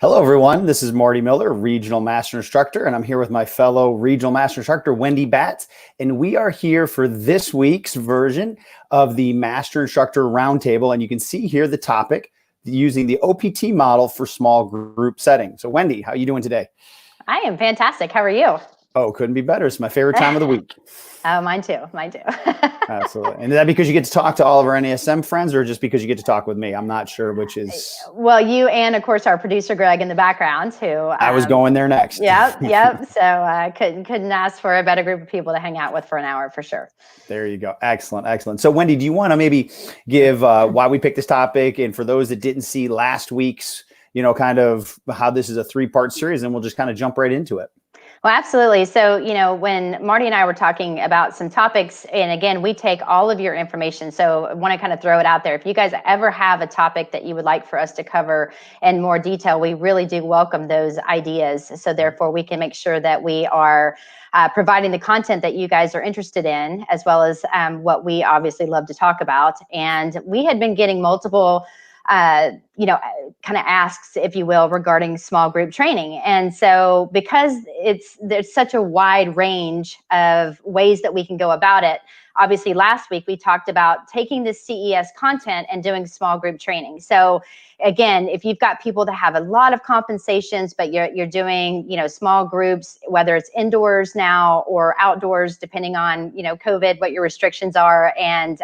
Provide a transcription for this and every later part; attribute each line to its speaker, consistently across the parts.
Speaker 1: Hello, everyone. This is Marty Miller, Regional Master Instructor, and I'm here with my fellow Regional Master Instructor, Wendy Batts, and we are here for this week's version of the Master Instructor Roundtable, and you can see here the topic, using the OPT model for small group settings. So, Wendy, how are you doing today?
Speaker 2: I am fantastic. How are you?
Speaker 1: Oh, couldn't be better. It's my favorite time of the week.
Speaker 2: Oh, mine too. Mine too.
Speaker 1: Absolutely. And is that because you get to talk to all of our NASM friends, or just because you get to talk with me? I'm not sure which is.
Speaker 2: Well, you and, of course, our producer, Greg, in the background, who
Speaker 1: I was going there next.
Speaker 2: Yep. So couldn't ask for a better group of people to hang out with for an hour, for sure.
Speaker 1: There you go. Excellent. Excellent. So, Wendy, do you want to maybe give why we picked this topic? And for those that didn't see last week's, kind of how this is a three-part series, and we'll just kind of jump right into it.
Speaker 2: Well, absolutely. So, when Marty and I were talking about some topics, and again, we take all of your information. So I want to kind of throw it out there. If you guys ever have a topic that you would like for us to cover in more detail, we really do welcome those ideas. So therefore, we can make sure that we are providing the content that you guys are interested in, as well as what we obviously love to talk about. And we had been getting multiple kind of asks, if you will, regarding small group training. And so because there's such a wide range of ways that we can go about it, obviously last week we talked about taking this CES content and doing small group training. So again, if you've got people that have a lot of compensations, but you're doing, small groups, whether it's indoors now or outdoors, depending on, COVID, what your restrictions are, and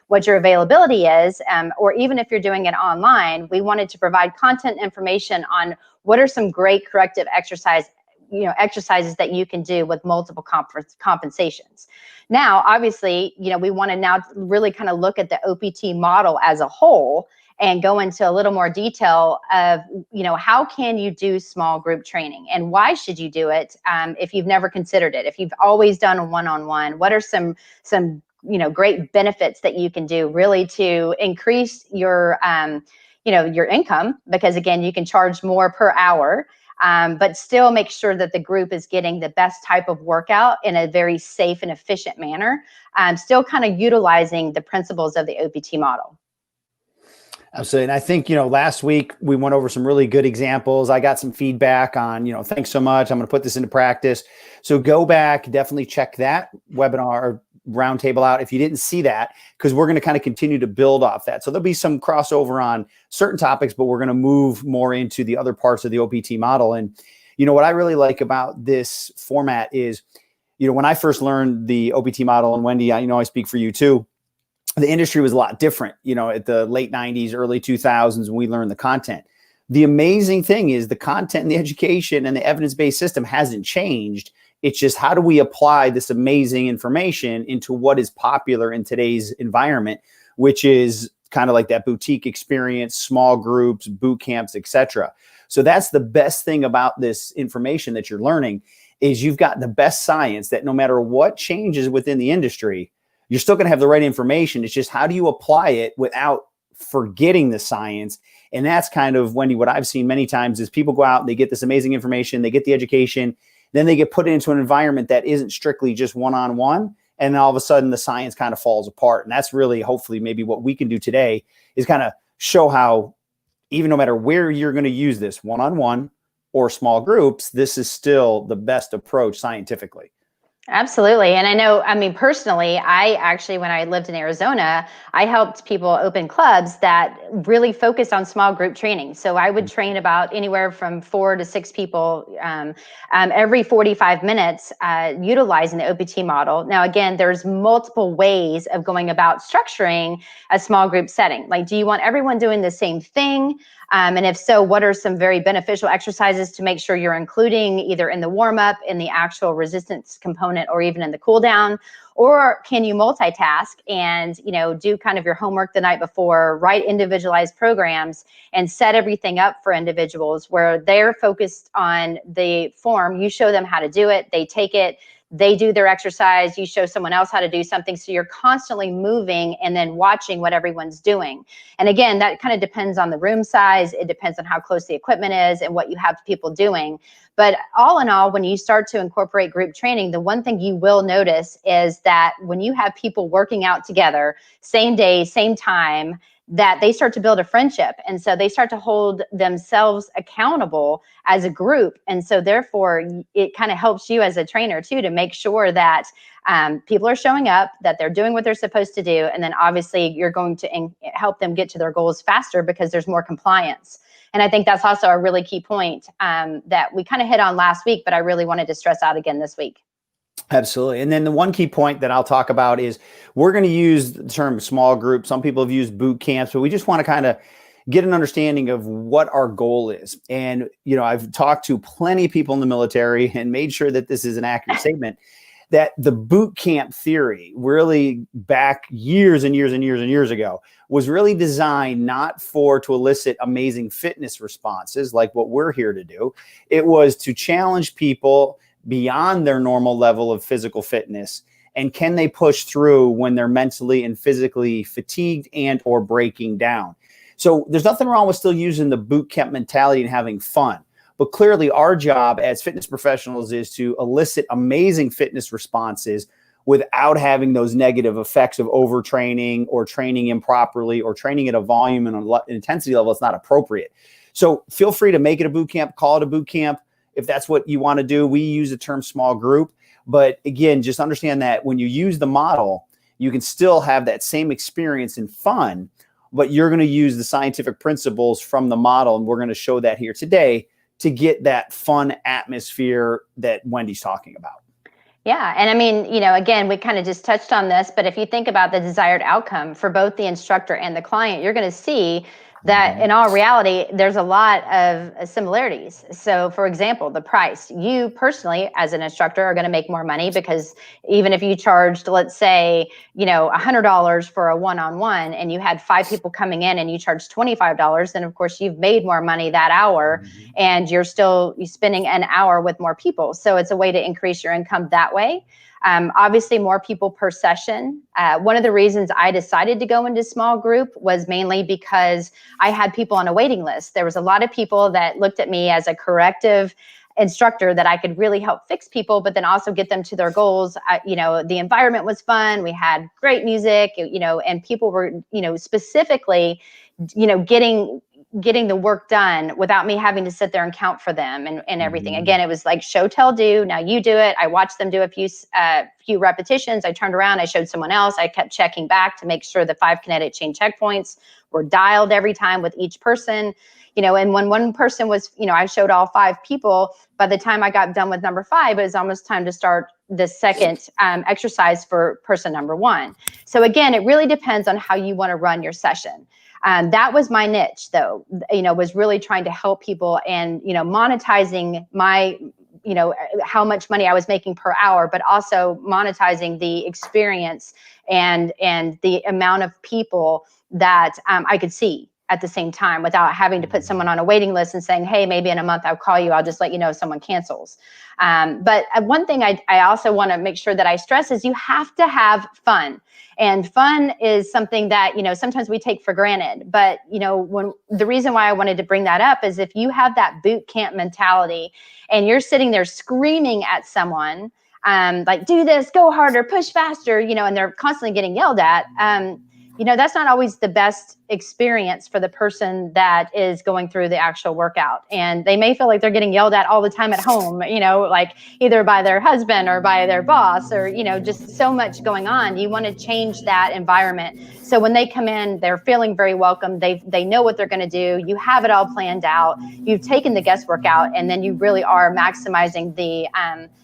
Speaker 2: what your availability is, or even if you're doing it online, we wanted to provide content information on what are some great corrective exercises that you can do with multiple compensations. Now, obviously, we want to now really kind of look at the OPT model as a whole and go into a little more detail of, how can you do small group training and why should you do it if you've never considered it? If you've always done a one-on-one, what are some great benefits that you can do really to increase your, your income? Because again, you can charge more per hour, but still make sure that the group is getting the best type of workout in a very safe and efficient manner, still kind of utilizing the principles of the OPT model.
Speaker 1: Absolutely. And I think, last week we went over some really good examples. I got some feedback on, thanks so much. I'm going to put this into practice. So go back, definitely check that webinar roundtable out if you didn't see that, because we're going to kind of continue to build off that. So there'll be some crossover on certain topics, but we're going to move more into the other parts of the OPT model. And, what I really like about this format is, when I first learned the OPT model, and Wendy, I speak for you too, the industry was a lot different, at the late 90s, early 2000s, when we learned the content. The amazing thing is the content and the education and the evidence-based system hasn't changed. It's just, how do we apply this amazing information into what is popular in today's environment, which is kind of like that boutique experience, small groups, boot camps, etc. So that's the best thing about this information that you're learning, is you've got the best science that no matter what changes within the industry, you're still going to have the right information. It's just, how do you apply it without forgetting the science? And that's kind of, Wendy, what I've seen many times is people go out and they get this amazing information, they get the education, then they get put into an environment that isn't strictly just one-on-one. And then all of a sudden the science kind of falls apart. And that's really, hopefully, maybe what we can do today is kind of show how, even no matter where you're going to use this, one-on-one or small groups, this is still the best approach scientifically.
Speaker 2: Absolutely. And I know, personally, I actually, when I lived in Arizona, I helped people open clubs that really focused on small group training. So I would train about anywhere from 4 to 6 people every 45 minutes, utilizing the OPT model. Now, again, there's multiple ways of going about structuring a small group setting. Like, do you want everyone doing the same thing? And if so, what are some very beneficial exercises to make sure you're including either in the warm-up, in the actual resistance component, or even in the cool down? Or can you multitask and, do kind of your homework the night before, write individualized programs, and set everything up for individuals where they're focused on the form. You show them how to do it, they take it, they do their exercise, you show someone else how to do something. So you're constantly moving and then watching what everyone's doing. And again, that kind of depends on the room size. It depends on how close the equipment is and what you have people doing. But all in all, when you start to incorporate group training, the one thing you will notice is that when you have people working out together, same day, same time, that they start to build a friendship. And so they start to hold themselves accountable as a group. And so therefore it kind of helps you as a trainer too, to make sure that people are showing up, that they're doing what they're supposed to do. And then obviously you're going to help them get to their goals faster because there's more compliance. And I think that's also a really key point that we kind of hit on last week, but I really wanted to stress out again this week.
Speaker 1: Absolutely. And then the one key point that I'll talk about is we're going to use the term small group. Some people have used boot camps, but we just want to kind of get an understanding of what our goal is. And, you know, I've talked to plenty of people in the military and made sure that this is an accurate statement, that the boot camp theory really back years and years and years and years ago was really designed not to elicit amazing fitness responses like what we're here to do. It was to challenge people beyond their normal level of physical fitness, and can they push through when they're mentally and physically fatigued and or breaking down. So there's nothing wrong with still using the boot camp mentality and having fun, but clearly our job as fitness professionals is to elicit amazing fitness responses without having those negative effects of overtraining or training improperly or training at a volume and an intensity level that's not appropriate. So feel free to make it a boot camp, call it a boot camp. If that's what you want to do. We use the term small group, but again, just understand that when you use the model, you can still have that same experience and fun, but you're going to use the scientific principles from the model. And we're going to show that here today to get that fun atmosphere that Wendy's talking about.
Speaker 2: Yeah. And I mean, you know, again, we kind of just touched on this, but if you think about the desired outcome for both the instructor and the client, you're going to see that in all reality, there's a lot of similarities. So for example, the price, you personally as an instructor are going to make more money because even if you charged, let's say, you know, $100 for a one-on-one and you had 5 people coming in and you charged $25, then of course you've made more money that hour and you're spending an hour with more people. So it's a way to increase your income that way. Obviously more people per session. One of the reasons I decided to go into small group was mainly because I had people on a waiting list. There was a lot of people that looked at me as a corrective instructor that I could really help fix people, but then also get them to their goals. You know, the environment was fun. We had great music, you know, and people were, you know, specifically, you know, getting the work done without me having to sit there and count for them and everything. Again, it was like show, tell, do. Now you do it. I watched them do a few repetitions. I turned around, I showed someone else. I kept checking back to make sure the 5 kinetic chain checkpoints were dialed every time with each person. You know, and when one person was, you know, I showed all 5 people. By the time I got done with number 5, it was almost time to start the second exercise for person number 1. So again, it really depends on how you want to run your session. That was my niche, though, you know, was really trying to help people and, you know, monetizing my, you know, how much money I was making per hour, but also monetizing the experience and the amount of people that I could see at the same time without having to put someone on a waiting list and saying, hey, maybe in a month I'll call you. I'll just let you know if someone cancels. But one thing I also want to make sure that I stress is you have to have fun. And fun is something that, you know, sometimes we take for granted. But, you know, the reason why I wanted to bring that up is if you have that boot camp mentality and you're sitting there screaming at someone, like, do this, go harder, push faster, you know, and they're constantly getting yelled at, you know, that's not always the best experience for the person that is going through the actual workout. And they may feel like they're getting yelled at all the time at home, you know, like either by their husband or by their boss or, you know, just so much going on. You want to change that environment. So when they come in, they're feeling very welcome. They know what they're going to do. You have it all planned out. You've taken the guesswork out, and then you really are maximizing the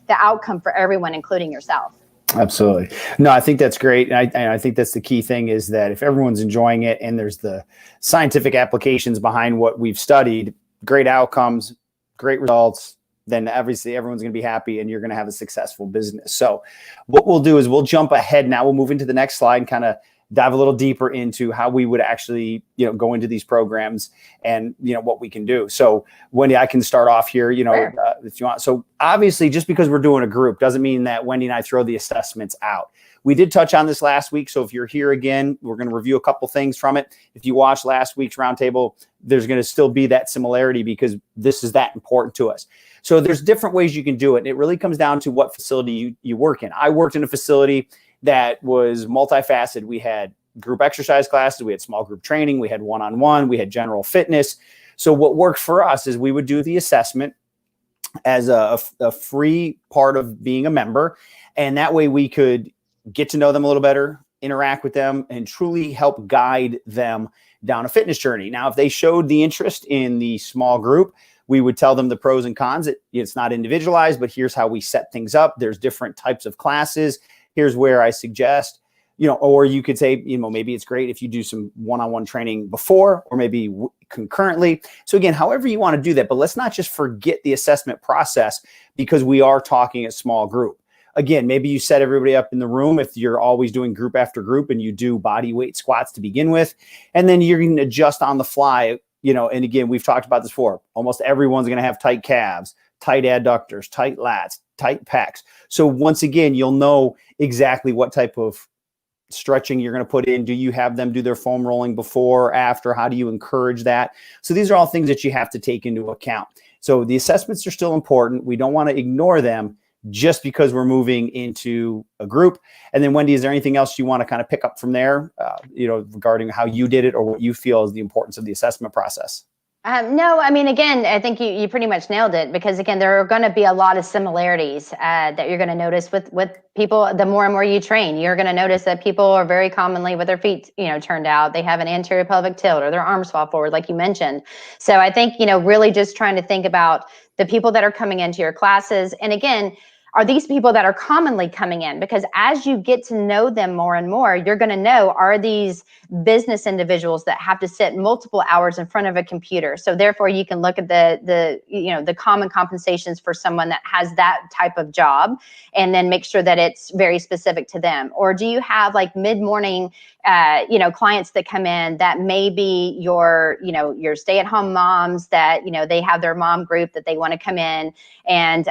Speaker 2: outcome for everyone, including yourself.
Speaker 1: Absolutely. No, I think that's great. And I think that's the key thing is that if everyone's enjoying it and there's the scientific applications behind what we've studied, great outcomes, great results, then obviously everyone's going to be happy and you're going to have a successful business. So what we'll do is we'll jump ahead now. We'll move into the next slide and kind of dive a little deeper into how we would actually, you know, go into these programs and, you know, what we can do. So Wendy, I can start off here, you know, if you want. So obviously just because we're doing a group doesn't mean that Wendy and I throw the assessments out. We did touch on this last week. So if you're here again, we're going to review a couple things from it. If you watched last week's roundtable, there's going to still be that similarity because this is that important to us. So there's different ways you can do it. And it really comes down to what facility you work in. I worked in a facility that was multifaceted. We had group exercise classes, we had small group training, we had one-on-one, we had general fitness. So what worked for us is we would do the assessment as a free part of being a member. And that way we could get to know them a little better, interact with them, and truly help guide them down a fitness journey. Now, if they showed the interest in the small group, we would tell them the pros and cons. It's not individualized, but here's how we set things up. There's different types of classes. Here's where I suggest, or you could say, maybe it's great if you do some one-on-one training before, or maybe concurrently. So again, however you want to do that, but let's not just forget the assessment process because we are talking a small group. Again, maybe you set everybody up in the room if you're always doing group after group and you do body weight squats to begin with, and then you're going to adjust on the fly, and again, we've talked about this before. Almost everyone's going to have tight calves, tight adductors, tight lats, tight pecs. So once again, you'll know exactly what type of stretching you're going to put in. Do you have them do their foam rolling before or after? How do you encourage that? So these are all things that you have to take into account. So the assessments are still important. We don't want to ignore them just because we're moving into a group. And then Wendy, is there anything else you want to kind of pick up from there, regarding how you did it or what you feel is the importance of the assessment process?
Speaker 2: No, I mean, again, I think you pretty much nailed it, because again, there are going to be a lot of similarities that you're going to notice with people. The more and more you train, you're going to notice that people are very commonly with their feet, turned out. They have an anterior pelvic tilt or their arms fall forward, like you mentioned. So I think, really just trying to think about the people that are coming into your classes. And again, are these people that are commonly coming in? Because as you get to know them more and more, you're going to know, are these business individuals that have to sit multiple hours in front of a computer? So therefore you can look at the common compensations for someone that has that type of job, and then make sure that it's very specific to them. Or do you have like mid-morning clients that come in that may be your stay-at-home moms that, they have their mom group that they want to come in, and,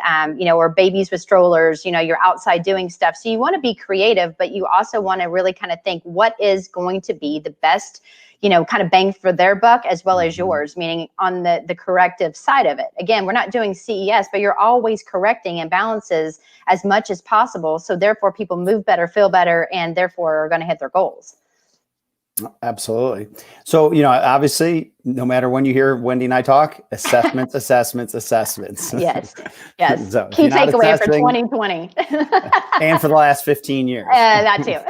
Speaker 2: or babies with strollers, you're outside doing stuff. So you want to be creative, but you also want to really kind of think what is going to be the best, kind of bang for their buck as well as yours, meaning on the corrective side of it. Again, we're not doing CES, but you're always correcting imbalances as much as possible. So therefore people move better, feel better, and therefore are going to hit their goals.
Speaker 1: Absolutely. So, obviously, no matter when you hear Wendy and I talk, assessments.
Speaker 2: Yes.
Speaker 1: So
Speaker 2: key takeaway for 2020.
Speaker 1: And for the last 15 years.
Speaker 2: That too.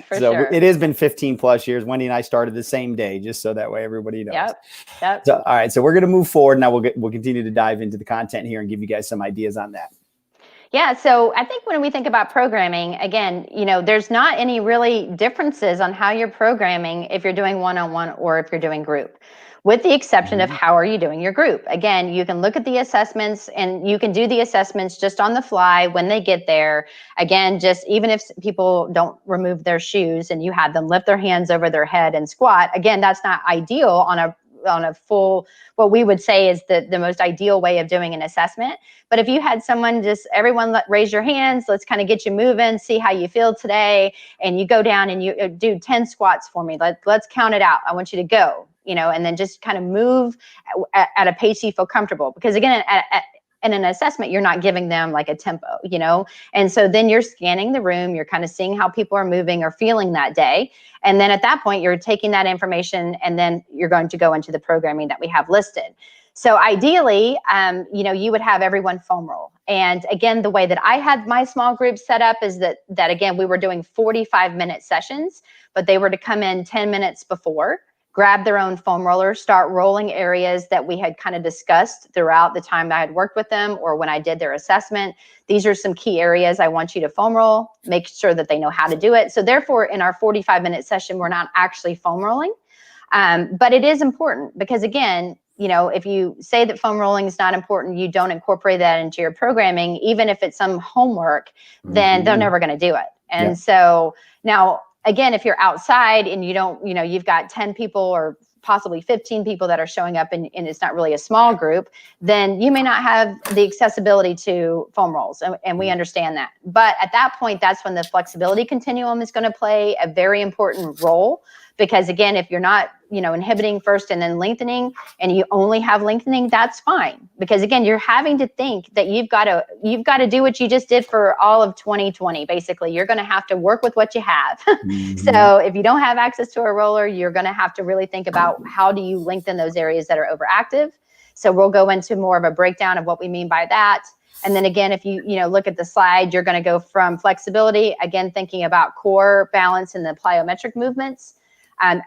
Speaker 2: For
Speaker 1: so
Speaker 2: sure.
Speaker 1: It has been 15 plus years. Wendy and I started the same day, just so that way everybody knows.
Speaker 2: Yep.
Speaker 1: So, all right. So we're going to move forward now. We'll continue to dive into the content here and give you guys some ideas on that.
Speaker 2: Yeah, so I think when we think about programming, again, there's not any really differences on how you're programming if you're doing one-on-one or if you're doing group, with the exception of how are you doing your group. Again, you can look at the assessments, and you can do the assessments just on the fly when they get there. Again, just even if people don't remove their shoes and you have them lift their hands over their head and squat, again, that's not ideal on a full, what we would say is the most ideal way of doing an assessment. But if you had someone everyone raise your hands, let's kind of get you moving, see how you feel today. And you go down and you do 10 squats for me. Let's count it out. I want you to go, and then just kind of move at a pace you feel comfortable. Because again, in an assessment, you're not giving them like a tempo, and so then you're scanning the room, you're kind of seeing how people are moving or feeling that day. And then at that point, you're taking that information and then you're going to go into the programming that we have listed. So ideally, you would have everyone foam roll. And again, the way that I had my small group set up is that again, we were doing 45-minute sessions, but they were to come in 10 minutes before, grab their own foam roller, start rolling areas that we had kind of discussed throughout the time that I had worked with them or when I did their assessment. These are some key areas I want you to foam roll, make sure that they know how to do it. So therefore, in our 45-minute session, we're not actually foam rolling. But it is important because again, if you say that foam rolling is not important, you don't incorporate that into your programming, even if it's some homework, then they're never going to do it. And so now, again, if you're outside and you don't, you've got 10 people or possibly 15 people that are showing up and it's not really a small group, then you may not have the accessibility to foam rolls. And we understand that. But at that point, that's when the flexibility continuum is going to play a very important role, because again, if you're not, inhibiting first and then lengthening, and you only have lengthening, that's fine. Because again, you're having to think that you've got to do what you just did for all of 2020. Basically, you're going to have to work with what you have. So if you don't have access to a roller, you're going to have to really think about how do you lengthen those areas that are overactive. So we'll go into more of a breakdown of what we mean by that. And then again, if you look at the slide, you're going to go from flexibility, again, thinking about core, balance, and the plyometric movements.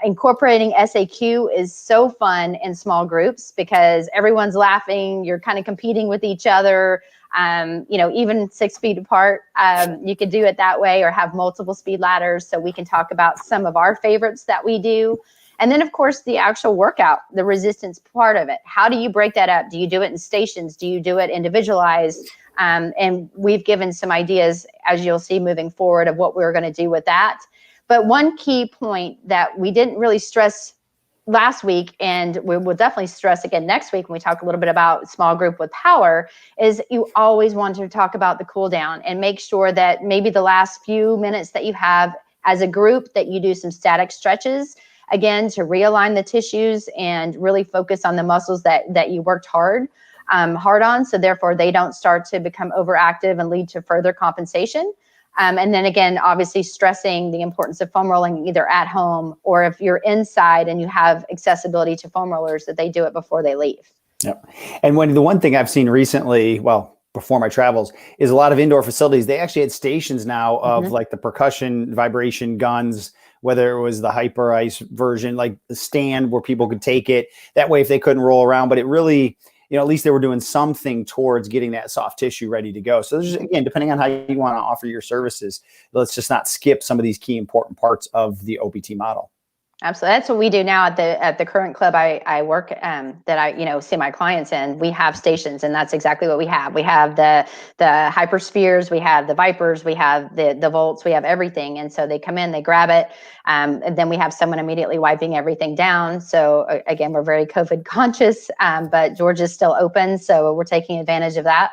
Speaker 2: Incorporating SAQ is so fun in small groups because everyone's laughing. You're kind of competing with each other. Even 6 feet apart, you could do it that way, or have multiple speed ladders. So we can talk about some of our favorites that we do. And then, of course, the actual workout, the resistance part of it. How do you break that up? Do you do it in stations? Do you do it individualized? And we've given some ideas, as you'll see moving forward, of what we're going to do with that. But one key point that we didn't really stress last week, and we will definitely stress again next week when we talk a little bit about small group with power, is you always want to talk about the cool down and make sure that maybe the last few minutes that you have as a group, that you do some static stretches, again, to realign the tissues and really focus on the muscles that you worked hard on. So therefore, they don't start to become overactive and lead to further compensation. And then again, obviously stressing the importance of foam rolling either at home, or if you're inside and you have accessibility to foam rollers, that they do it before they leave.
Speaker 1: Yep. And the one thing I've seen recently, well, before my travels, is a lot of indoor facilities. They actually had stations now of like the percussion vibration guns, whether it was the hyper ice version, like the stand where people could take it. That way, if they couldn't roll around, but it really, at least they were doing something towards getting that soft tissue ready to go. So there's, again, depending on how you want to offer your services, let's just not skip some of these key important parts of the OPT model.
Speaker 2: Absolutely. That's what we do now at the current club I work, that I see my clients in. We have stations, and that's exactly what we have. We have the hyperspheres, we have the vipers, we have the volts, we have everything. And so they come in, they grab it, and then we have someone immediately wiping everything down. So again, we're very COVID conscious, but Georgia's still open, so we're taking advantage of that.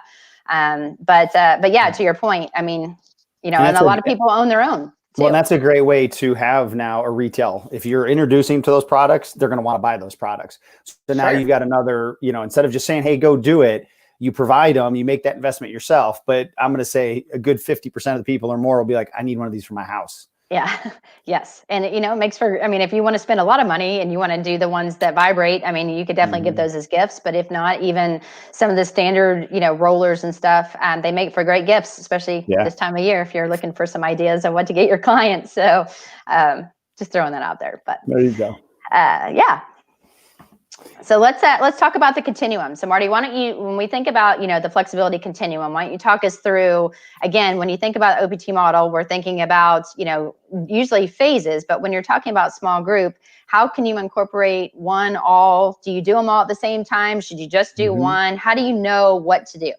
Speaker 2: But yeah, to your point, I mean, and a lot of people own their own.
Speaker 1: Well, that's a great way to have now a retail. If you're introducing to those products, they're going to want to buy those products. So now you've got another, instead of just saying, hey, go do it, you provide them, you make that investment yourself. But I'm going to say a good 50% of the people or more will be like, I need one of these for my house.
Speaker 2: Yeah. Yes. And, it makes for, if you want to spend a lot of money and you want to do the ones that vibrate, you could definitely give those as gifts. But if not, even some of the standard, rollers and stuff, they make for great gifts, especially this time of year, if you're looking for some ideas of what to get your clients. So just throwing that out there. But
Speaker 1: there you go.
Speaker 2: Yeah. So let's talk about the continuum. So Marty, why don't you, when we think about, the flexibility continuum, why don't you talk us through, again, when you think about OPT model, we're thinking about, usually phases, but when you're talking about small group, how can you incorporate all? Do you do them all at the same time? Should you just do one? How do you know what to do?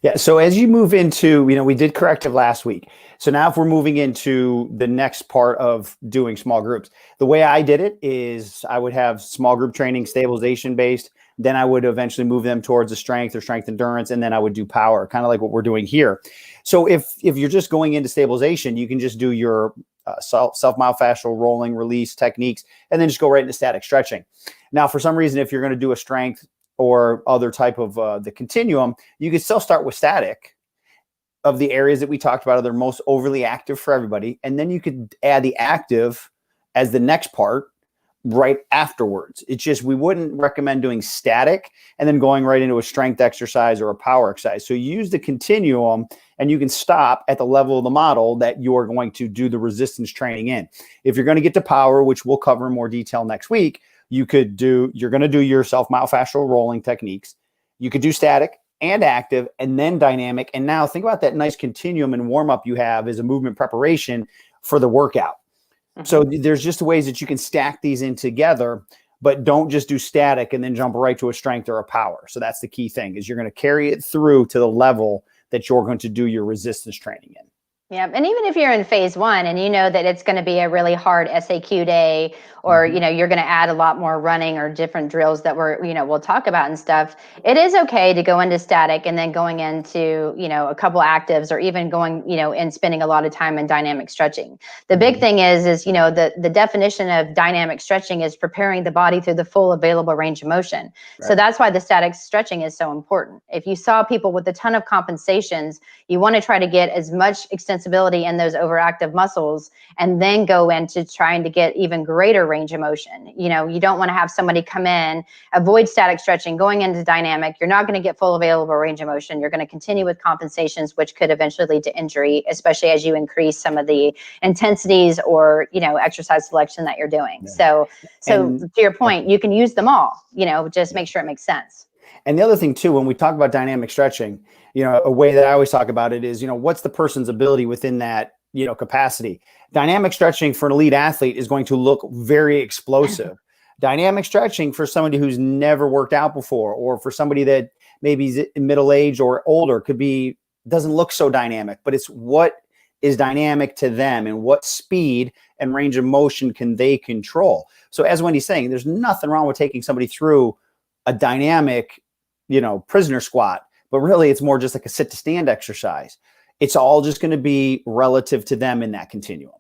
Speaker 1: Yeah. So as you move into, we did corrective last week. So now if we're moving into the next part of doing small groups, the way I did it is I would have small group training, stabilization based. Then I would eventually move them towards the strength or strength endurance. And then I would do power, kind of like what we're doing here. So if you're just going into stabilization, you can just do your self-myofascial rolling release techniques, and then just go right into static stretching. Now, for some reason, if you're going to do a strength or other type of the continuum, you can still start with static of the areas that we talked about are the most overly active for everybody. And then you could add the active as the next part right afterwards. It's just, we wouldn't recommend doing static and then going right into a strength exercise or a power exercise. So you use the continuum and you can stop at the level of the model that you're going to do the resistance training in. If you're going to get to power, which we'll cover in more detail next week, you're going to do your self-myofascial rolling techniques. You could do static and active and then dynamic. And now think about that nice continuum and warm up you have as a movement preparation for the workout. So there's just ways that you can stack these in together, but don't just do static and then jump right to a strength or a power. So that's the key thing, is you're going to carry it through to the level that you're going to do your resistance training in.
Speaker 2: Yeah, and even if you're in phase one and you know that it's going to be a really hard SAQ day, or you're going to add a lot more running or different drills that we'll talk about and stuff, it is okay to go into static and then going into a couple actives, or even going and spending a lot of time in dynamic stretching. The big thing is the definition of dynamic stretching is preparing the body through the full available range of motion. Right. So that's why the static stretching is so important. If you saw people with a ton of compensations, you want to try to get as much extensibility in those overactive muscles, and then go into trying to get even greater range of motion. You don't want to have somebody come in, avoid static stretching, going into dynamic. You're not going to get full available range of motion. You're going to continue with compensations, which could eventually lead to injury, especially as you increase some of the intensities or exercise selection that you're doing. Yeah. So to your point, you can use them all. Just make sure it makes sense.
Speaker 1: And the other thing too, when we talk about dynamic stretching, a way that I always talk about it is, what's the person's ability within that, capacity. Dynamic stretching for an elite athlete is going to look very explosive. Dynamic stretching for somebody who's never worked out before, or for somebody that maybe is middle age or older, doesn't look so dynamic, but it's what is dynamic to them and what speed and range of motion can they control. So as Wendy's saying, there's nothing wrong with taking somebody through a dynamic, prisoner squat, but really it's more just like a sit to stand exercise. It's all just going to be relative to them in that continuum.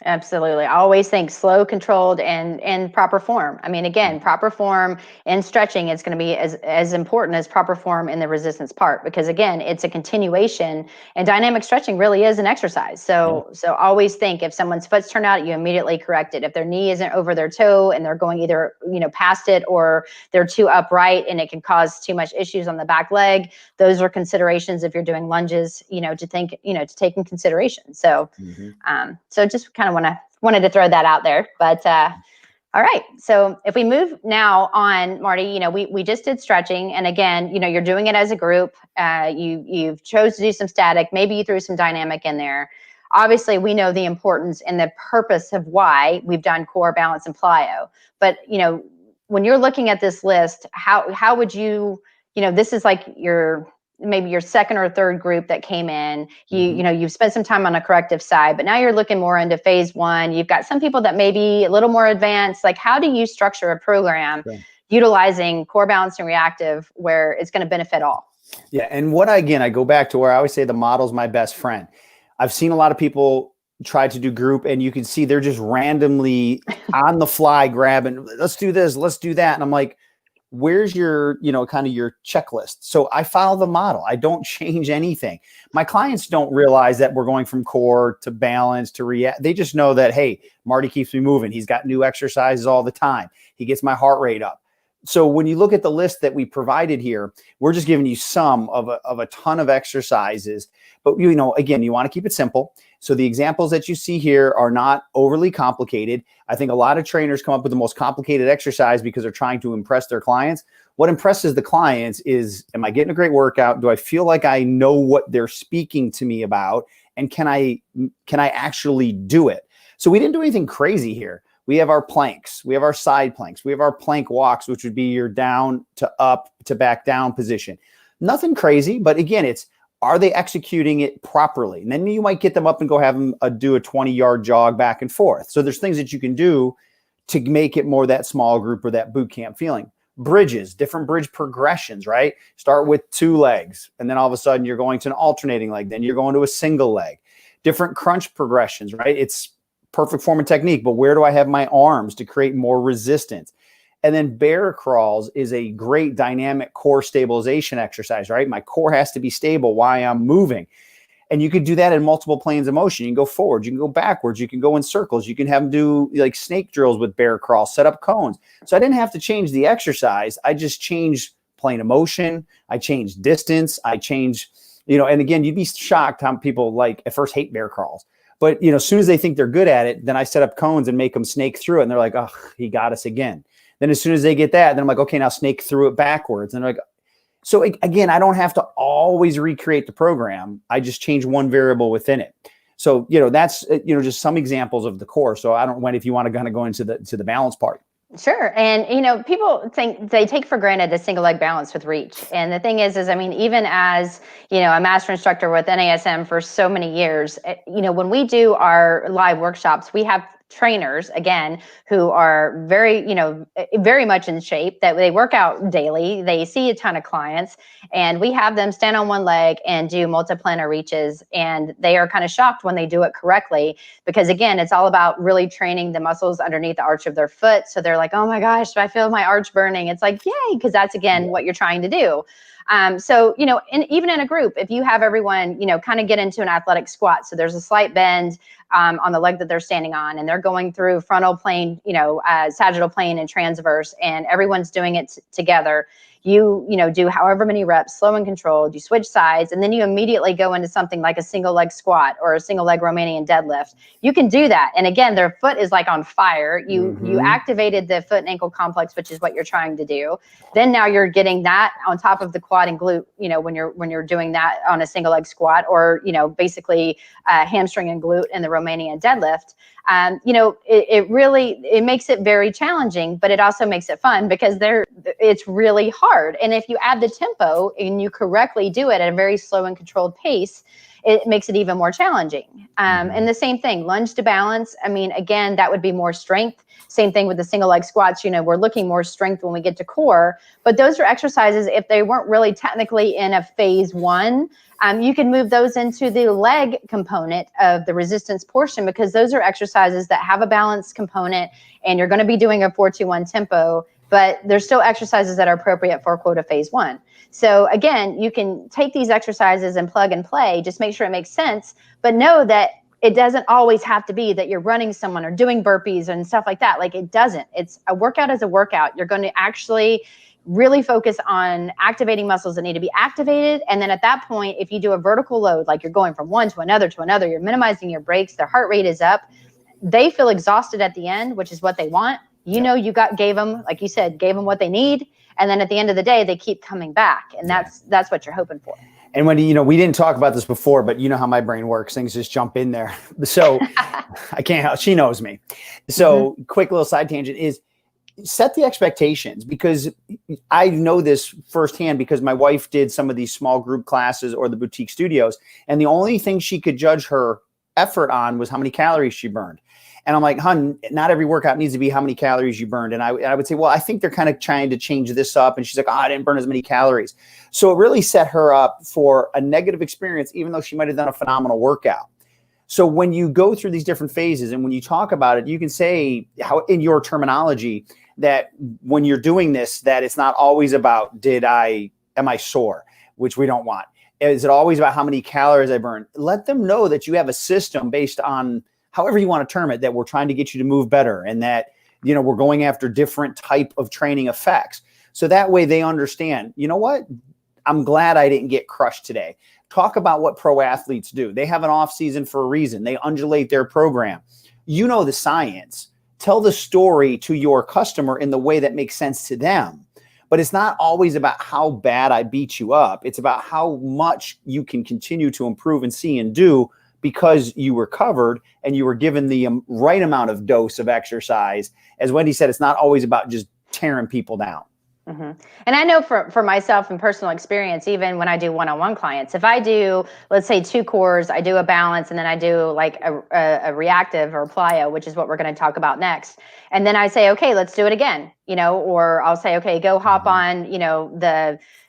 Speaker 2: Absolutely. I always think slow, controlled, and proper form. I mean, again, proper form in stretching is going to be as important as proper form in the resistance part, because again, it's a continuation, and dynamic stretching really is an exercise. So always think, if someone's foot's turned out, you immediately correct it. If their knee isn't over their toe and they're going either, past it, or they're too upright and it can cause too much issues on the back leg, those are considerations if you're doing lunges, to take in consideration. So, so just kind of wanted to throw that out there. But all right, so if we move now on, Marty, we just did stretching, and again, you're doing it as a group. You've chose to do some static, maybe you threw some dynamic in there. Obviously, we know the importance and the purpose of why we've done core, balance, and plyo. But when you're looking at this list, how would you, this is like maybe your second or third group that came in, you've spent some time on a corrective side, but now you're looking more into phase one. You've got some people that may be a little more advanced. Like, how do you structure a program utilizing core, balance, and reactive where it's going to benefit all?
Speaker 1: Yeah. And I go back to where I always say the model's my best friend. I've seen a lot of people try to do group, and you can see they're just randomly on the fly grabbing, let's do this, let's do that. And I'm like, where's your, kind of your checklist? So I follow the model. I don't change anything. My clients don't realize that we're going from core to balance to react. They just know that, hey, Marty keeps me moving. He's got new exercises all the time. He gets my heart rate up. So when you look at the list that we provided here, we're just giving you some of a ton of exercises. But, again, you want to keep it simple. So the examples that you see here are not overly complicated. I think a lot of trainers come up with the most complicated exercise because they're trying to impress their clients. What impresses the clients is, am I getting a great workout? Do I feel like I know what they're speaking to me about? And can I actually do it? So we didn't do anything crazy here. We have our planks, we have our side planks, we have our plank walks, which would be your down to up to back down position. Nothing crazy, but again, are they executing it properly? And then you might get them up and go have them do a 20-yard jog back and forth. So there's things that you can do to make it more that small group or that boot camp feeling. Bridges, different bridge progressions, right? Start with 2 legs, and then all of a sudden you're going to an alternating leg. Then you're going to a single leg. Different crunch progressions, right? It's perfect form and technique, but where do I have my arms to create more resistance? And then bear crawls is a great dynamic core stabilization exercise, right? My core has to be stable while I'm moving. And you could do that in multiple planes of motion. You can go forward, you can go backwards, you can go in circles, you can have them do like snake drills with bear crawls, set up cones. So I didn't have to change the exercise. I just changed plane of motion. I changed distance. I changed, and again, you'd be shocked how people at first hate bear crawls. But, as soon as they think they're good at it, then I set up cones and make them snake through it. And they're like, oh, he got us again. Then as soon as they get that, then I'm like, okay, now snake through it backwards. And they're like, so again, I don't have to always recreate the program. I just change one variable within it. So, that's, just some examples of the core. So I don't know if you want to kind of go into the balance part.
Speaker 2: Sure. And, people think they take for granted a single leg balance with reach. And the thing is, I mean, even as, a master instructor with NASM for so many years, when we do our live workshops, we have trainers, again, who are very, very much in shape, that they work out daily. They see a ton of clients, and we have them stand on one leg and do multiplanar reaches. And they are kind of shocked when they do it correctly, because again, it's all about really training the muscles underneath the arch of their foot. So they're like, oh my gosh, I feel my arch burning. It's like, yay, because that's, again, what you're trying to do. So, even in a group, if you have everyone, kind of get into an athletic squat. So there's a slight bend on the leg that they're standing on, and they're going through frontal plane, sagittal plane and transverse, and everyone's doing it together. You do however many reps, slow and controlled. You switch sides, and then you immediately go into something like a single leg squat or a single leg Romanian deadlift. You can do that, and again, their foot is like on fire. You activated the foot and ankle complex, which is what you're trying to do. Then now you're getting that on top of the quad and glute. When you're doing that on a single leg squat, or basically hamstring and glute in the Romanian deadlift. It makes it very challenging, but it also makes it fun, because it's really hard. And if you add the tempo and you correctly do it at a very slow and controlled pace, it makes it even more challenging. And the same thing, lunge to balance. I mean, again, that would be more strength. Same thing with the single leg squats. We're looking more strength when we get to core, but those are exercises, if they weren't really technically in a phase one, you can move those into the leg component of the resistance portion, because those are exercises that have a balance component, and you're going to be doing a 4-2-1 tempo, but there's still exercises that are appropriate for quota phase one. So again, you can take these exercises and plug and play, just make sure it makes sense, but know that it doesn't always have to be that you're running someone or doing burpees and stuff like that. Like, it doesn't. It's a workout is a workout. You're going to actually really focus on activating muscles that need to be activated. And then at that point, if you do a vertical load, like you're going from one to another, you're minimizing your breaks, their heart rate is up. They feel exhausted at the end, which is what they want. You gave them, like you said, gave them what they need. And then at the end of the day, they keep coming back. And that's what you're hoping for.
Speaker 1: And Wendy, we didn't talk about this before, but you know how my brain works. Things just jump in there. So I can't help. She knows me. So quick little side tangent is set the expectations, because I know this firsthand, because my wife did some of these small group classes or the boutique studios. And the only thing she could judge her effort on was how many calories she burned. And I'm like, hun, not every workout needs to be how many calories you burned. And I would say, well, I think they're kind of trying to change this up. And she's like, I didn't burn as many calories. So it really set her up for a negative experience, even though she might have done a phenomenal workout. So when you go through these different phases and when you talk about it, you can say how, in your terminology, that when you're doing this, that it's not always about, am I sore, which we don't want. Is it always about how many calories I burn? Let them know that you have a system based on however you want to term it, that we're trying to get you to move better, and that, we're going after different type of training effects. So that way they understand, you know what? I'm glad I didn't get crushed today. Talk about what pro athletes do. They have an off season for a reason. They undulate their program. You know the science. Tell the story to your customer in the way that makes sense to them. But it's not always about how bad I beat you up. It's about how much you can continue to improve and see and do, because you were covered and you were given the right amount of dose of exercise. As Wendy said, it's not always about just tearing people down.
Speaker 2: And I know for myself and personal experience, even when I do one-on-one clients, if I do, let's say 2 cores, I do a balance, and then I do like a reactive or plyo, which is what we're going to talk about next. And then I say, okay, let's do it again, or I'll say, okay, go hop on,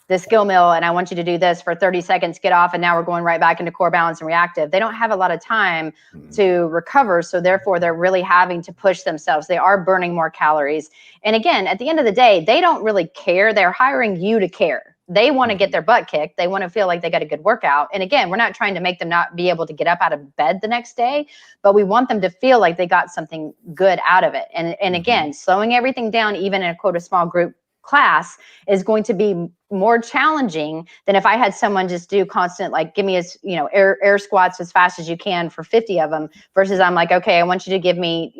Speaker 2: the skill mill, and I want you to do this for 30 seconds, get off, and now we're going right back into core balance and reactive. They don't have a lot of time to recover, so therefore they're really having to push themselves. They are burning more calories. And again, at the end of the day, they don't really care. They're hiring you to care. They want to get their butt kicked. They want to feel like they got a good workout. And again, we're not trying to make them not be able to get up out of bed the next day, but we want them to feel like they got something good out of it. And again, slowing everything down, even in a quote a small group class, is going to be more challenging than if I had someone just do constant, like, give me air squats as fast as you can for 50 of them, versus I'm like, okay, I want you to give me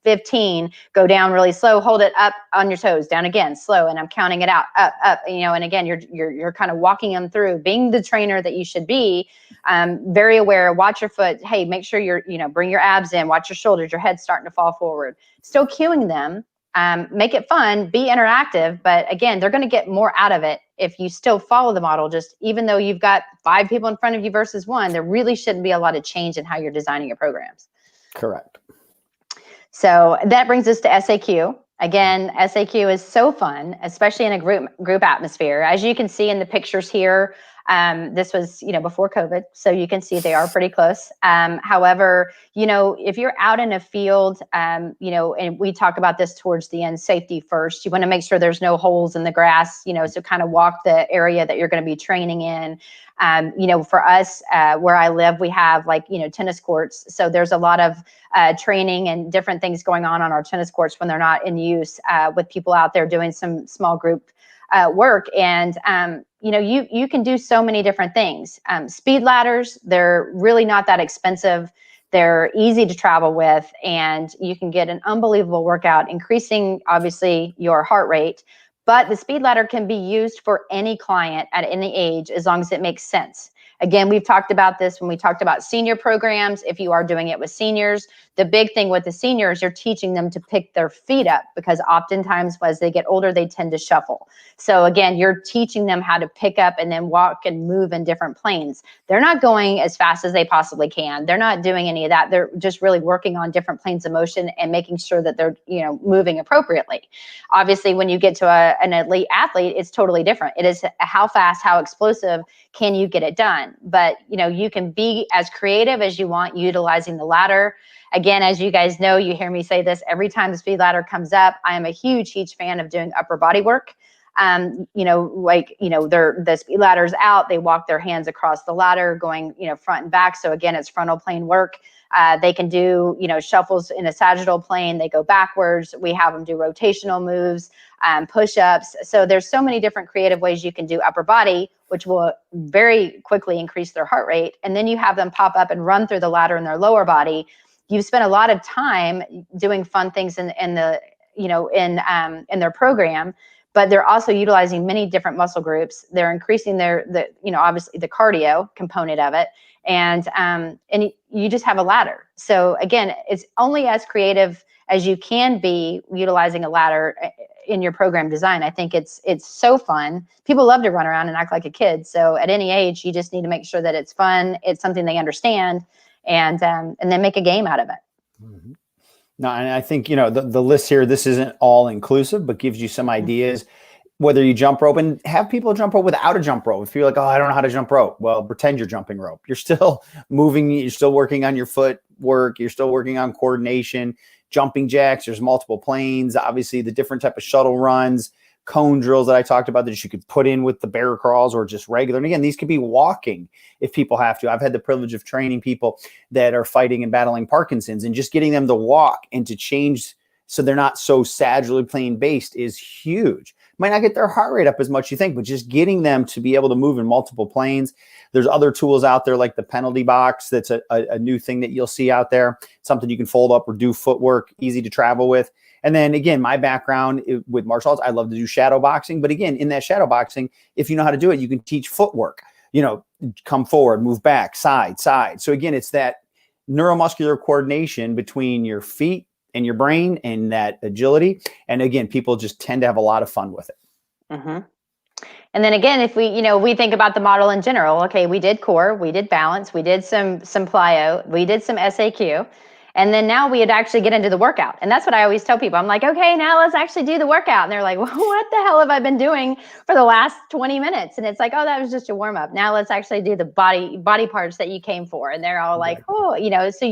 Speaker 2: 15, go down really slow, hold it up on your toes, down again, slow, and I'm counting it out, up, and again, you're kind of walking them through, being the trainer that you should be, very aware, watch your foot, hey, make sure you're, bring your abs in, watch your shoulders, your head's starting to fall forward, still cueing them Make it fun, be interactive, but again, they're going to get more out of it if you still follow the model. Just even though you've got 5 people in front of you versus 1, there really shouldn't be a lot of change in how you're designing your programs.
Speaker 1: Correct.
Speaker 2: So that brings us to SAQ. Again, SAQ is so fun, especially in a group atmosphere. As you can see in the pictures here, this was, before COVID, so you can see they are pretty close. However, if you're out in a field, and we talk about this towards the end, safety first, you want to make sure there's no holes in the grass, so kind of walk the area that you're going to be training in. For us, where I live, we have tennis courts. So there's a lot of training and different things going on our tennis courts when they're not in use, with people out there doing some small group work. And, you can do so many different things. Speed ladders, they're really not that expensive. They're easy to travel with, and you can get an unbelievable workout, increasing obviously your heart rate. But the speed ladder can be used for any client at any age, as long as it makes sense. Again, we've talked about this when we talked about senior programs. If you are doing it with seniors, the big thing with the seniors, you're teaching them to pick their feet up, because oftentimes as they get older, they tend to shuffle. So again, you're teaching them how to pick up and then walk and move in different planes. They're not going as fast as they possibly can. They're not doing any of that. They're just really working on different planes of motion and making sure that they're, moving appropriately. Obviously, when you get to an elite athlete, it's totally different. It is how fast, how explosive can you get it done? But, you can be as creative as you want utilizing the ladder. Again, as you guys know, you hear me say this every time the speed ladder comes up. I am a huge fan of doing upper body work. The speed ladder's out, they walk their hands across the ladder going, front and back. So again, it's frontal plane work. They can do, shuffles in a sagittal plane. They go backwards. We have them do rotational moves, push-ups. So there's so many different creative ways you can do upper body, which will very quickly increase their heart rate. And then you have them pop up and run through the ladder in their lower body. You've spent a lot of time doing fun things in their program, but they're also utilizing many different muscle groups. They're increasing obviously the cardio component of it. And you just have a ladder. So again, it's only as creative as you can be utilizing a ladder in your program design. I think it's so fun. People love to run around and act like a kid. So at any age, you just need to make sure that it's fun, it's something they understand, and then make a game out of it.
Speaker 1: Mm-hmm. No, and I think, the list here, this isn't all inclusive, but gives you some ideas. Whether you jump rope, and have people jump rope without a jump rope. If you're like, oh, I don't know how to jump rope. Well, pretend you're jumping rope. You're still moving. You're still working on your foot work. You're still working on coordination, jumping jacks. There's multiple planes. Obviously, the different type of shuttle runs, cone drills that I talked about that you could put in with the bear crawls or just regular. And again, these could be walking if people have to. I've had the privilege of training people that are fighting and battling Parkinson's, and just getting them to walk and to change so they're not so sagittally plane based is huge. Might not get their heart rate up as much as you think, but just getting them to be able to move in multiple planes. There's other tools out there like the penalty box. That's a new thing that you'll see out there. Something you can fold up or do footwork, easy to travel with. And then again, my background with martial arts, I love to do shadow boxing. But again, in that shadow boxing, if you know how to do it, you can teach footwork. Come forward, move back, side. So again, it's that neuromuscular coordination between your feet and your brain and that agility. And again, people just tend to have a lot of fun with it.
Speaker 2: Mm-hmm. And then again, if we think about the model in general, okay, we did core, we did balance, we did some plyo, we did some SAQ. And then now we'd actually get into the workout. And that's what I always tell people. I'm like, okay, now let's actually do the workout. And they're like, well, what the hell have I been doing for the last 20 minutes? And it's like, oh, that was just a warm up. Now let's actually do the body parts that you came for. And they're all like, oh, so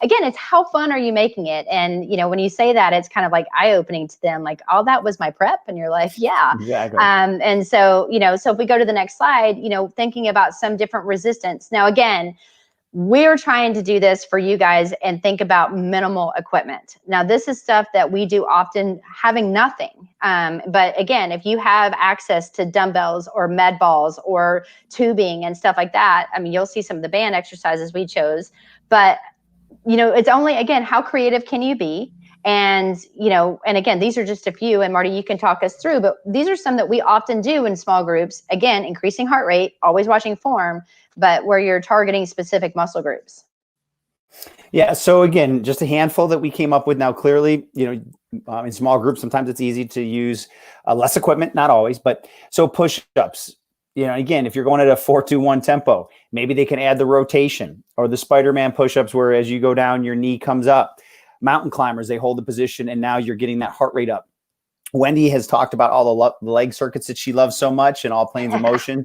Speaker 2: again, it's how fun are you making it? And, when you say that, it's kind of like eye opening to them. Like, oh, that was my prep. And you're like, yeah.
Speaker 1: Exactly.
Speaker 2: And so, so if we go to the next slide, thinking about some different resistance. Now, again, we're trying to do this for you guys and think about minimal equipment. Now, this is stuff that we do often having nothing. But again, if you have access to dumbbells or med balls or tubing and stuff like that, you'll see some of the band exercises we chose. But, it's only, again, how creative can you be? And, and again, these are just a few, and Marty, you can talk us through, but these are some that we often do in small groups. Again, increasing heart rate, always watching form, but where you're targeting specific muscle groups.
Speaker 1: Yeah. So again, just a handful that we came up with now. Clearly, in small groups, sometimes it's easy to use less equipment, not always, but so push-ups. Again, if you're going at a 4-2-1 tempo, maybe they can add the rotation or the Spider-Man push-ups, where as you go down, your knee comes up. Mountain climbers, they hold the position, and now you're getting that heart rate up. Wendy has talked about all the leg circuits that she loves so much, and all planes of motion.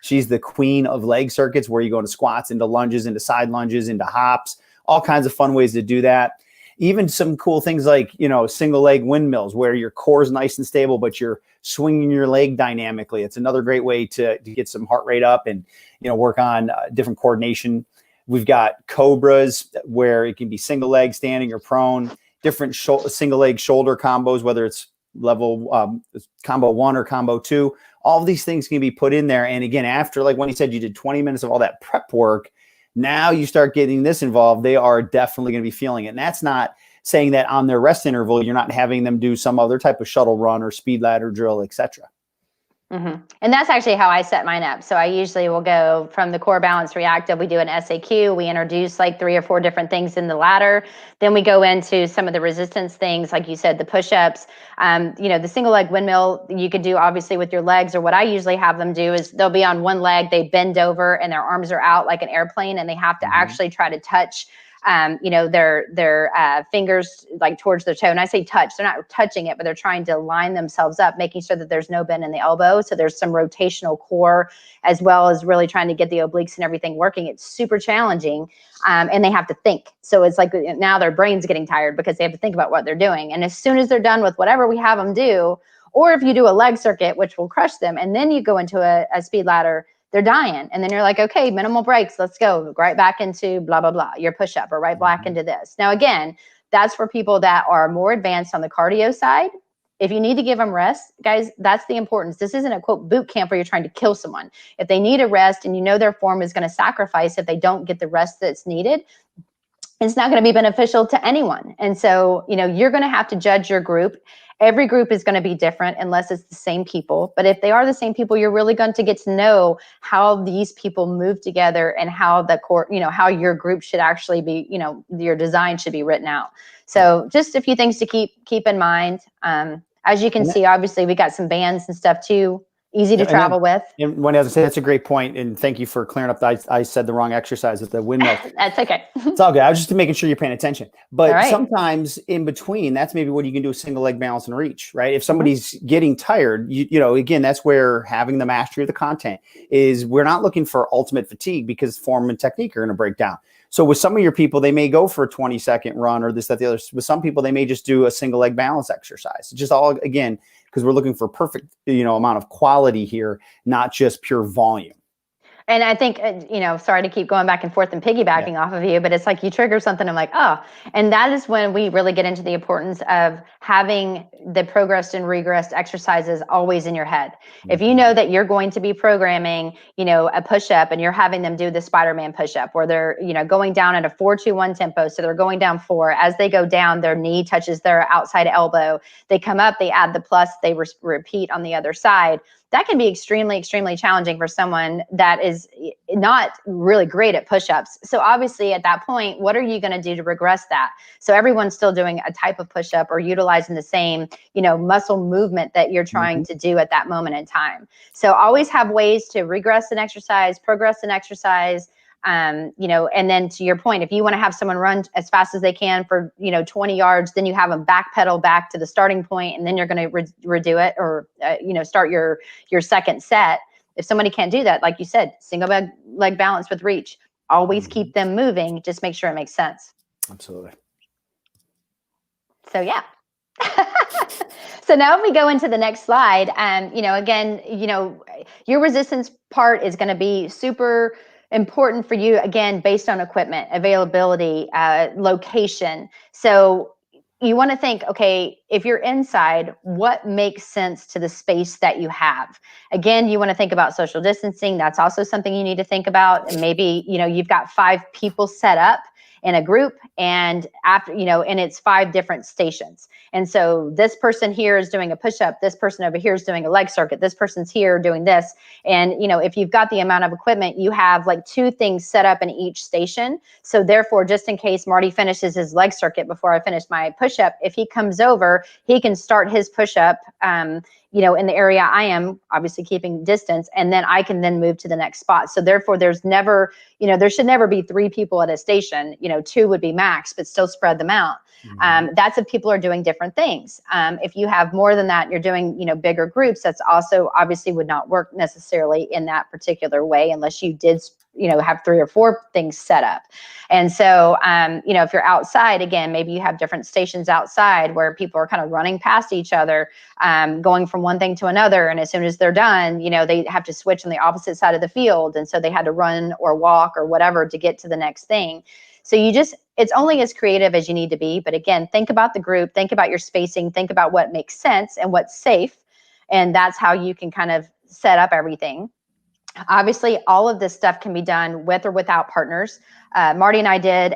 Speaker 1: She's the queen of leg circuits, where you go into squats, into lunges, into side lunges, into hops, all kinds of fun ways to do that. Even some cool things like, single leg windmills, where your core is nice and stable, but you're swinging your leg dynamically. It's another great way to get some heart rate up and, work on different coordination. We've got cobras, where it can be single leg, standing or prone, different single leg shoulder combos, whether it's level combo 1 or combo 2. All of these things can be put in there. And again, after, like when you said, you did 20 minutes of all that prep work, now you start getting this involved, they are definitely going to be feeling it. And that's not saying that on their rest interval, you're not having them do some other type of shuttle run or speed ladder drill, etc.
Speaker 2: And that's actually how I set mine up. So I usually will go from the core balance reactive. We do an SAQ. We introduce like 3 or 4 different things in the ladder. Then we go into some of the resistance things, like you said, the push-ups. The single leg windmill you could do obviously with your legs, or what I usually have them do is they'll be on one leg, they bend over and their arms are out like an airplane, and they have to actually try to touch their fingers like towards their toe. And I say touch, they're not touching it, but they're trying to line themselves up, making sure that there's no bend in the elbow. So there's some rotational core, as well as really trying to get the obliques and everything working. It's super challenging. And they have to think. So it's like now their brain's getting tired because they have to think about what they're doing. And as soon as they're done with whatever we have them do, or if you do a leg circuit, which will crush them, and then you go into a speed ladder, they're dying. And then you're like, okay, minimal breaks. Let's go right back into blah, blah, blah, your push-up, or right back into this. Now, again, that's for people that are more advanced on the cardio side. If you need to give them rest, guys, that's the importance. This isn't a quote boot camp where you're trying to kill someone. If they need a rest and their form is going to sacrifice if they don't get the rest that's needed, it's not going to be beneficial to anyone. And so, you're going to have to judge your group. Every group is going to be different unless it's the same people. But if they are the same people, you're really going to get to know how these people move together and how the core, how your group should actually be, your design should be written out. So just a few things to keep in mind. As you can see, obviously we got some bands and stuff too. Easy to travel with.
Speaker 1: And when I say, that's a great point, and thank you for clearing up. I said the wrong exercise at the windmill.
Speaker 2: That's okay.
Speaker 1: It's all good. I was just making sure you're paying attention. But sometimes in between, that's maybe what you can do, a single leg balance and reach, right? If somebody's getting tired, again, that's where having the mastery of the content is. We're not looking for ultimate fatigue, because form and technique are going to break down. So with some of your people, they may go for a 20-second run or this, that, the other. With some people, they may just do a single leg balance exercise. Just all, again, because we're looking for perfect, amount of quality here, not just pure volume.
Speaker 2: And I think, sorry to keep going back and forth and piggybacking off of you, but it's like you trigger something, I'm like, oh, and that is when we really get into the importance of having the progressed and regressed exercises always in your head. If you know that you're going to be programming, a push-up, and you're having them do the Spider-Man push-up, where they're, going down at a 4-2-1 tempo. So they're going down 4. As they go down, their knee touches their outside elbow. They come up, they add the plus, they repeat on the other side. That can be extremely, extremely challenging for someone that is not really great at push-ups. So obviously at that point, what are you going to do to regress that? So everyone's still doing a type of push-up or utilizing the same, muscle movement that you're trying to do at that moment in time. So always have ways to regress an exercise, progress an exercise. And then to your point, if you want to have someone run as fast as they can for, 20 yards, then you have them backpedal back to the starting point, and then you're going to redo it, or, start your second set. If somebody can't do that, like you said, single leg balance with reach, always keep them moving. Just make sure it makes sense.
Speaker 1: Absolutely.
Speaker 2: So, yeah. So now if we go into the next slide, again, your resistance part is going to be super important for you, again, based on equipment, availability, location. So you want to think, okay, if you're inside, what makes sense to the space that you have? Again, you want to think about social distancing. That's also something you need to think about. And maybe, you've got 5 people set up in a group, and after, and it's 5 different stations. And so this person here is doing a push-up, this person over here is doing a leg circuit, this person's here doing this. And, if you've got the amount of equipment, you have like 2 things set up in each station. So therefore, just in case Marty finishes his leg circuit before I finish my push-up, if he comes over, he can start his push-up, in the area I am, obviously keeping distance, and then I can then move to the next spot. So therefore, there's never, there should never be 3 people at a station. 2 would be max, but still spread them out. That's if people are doing different things. If you have more than that, and you're doing, bigger groups, that's also obviously would not work necessarily in that particular way unless you did, have 3 or 4 things set up. And so, if you're outside, again, maybe you have different stations outside where people are kind of running past each other, going from one thing to another. And as soon as they're done, they have to switch on the opposite side of the field. And so they had to run or walk or whatever to get to the next thing. So it's only as creative as you need to be. But again, think about the group, think about your spacing, think about what makes sense and what's safe. And that's how you can kind of set up everything. Obviously, all of this stuff can be done with or without partners. Marty and I did